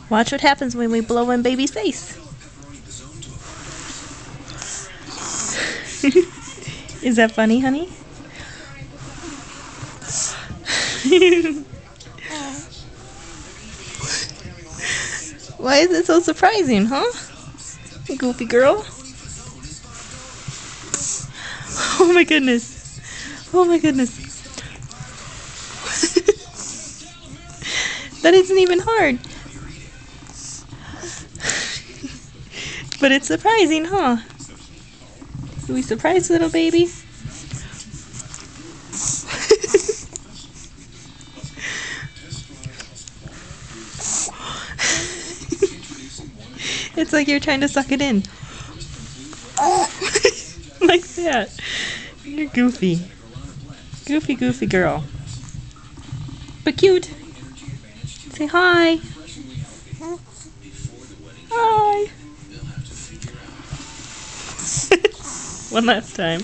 Watch what happens when we blow in baby's face. Is that funny, honey? Why is it so surprising, huh? Goofy girl. Oh my goodness. Oh my goodness. That isn't even hard. But it's surprising, huh? Do we surprise little baby? It's like you're trying to suck it in. Like that. You're goofy. Goofy, goofy girl. But cute. Say hi. Hi. One last time.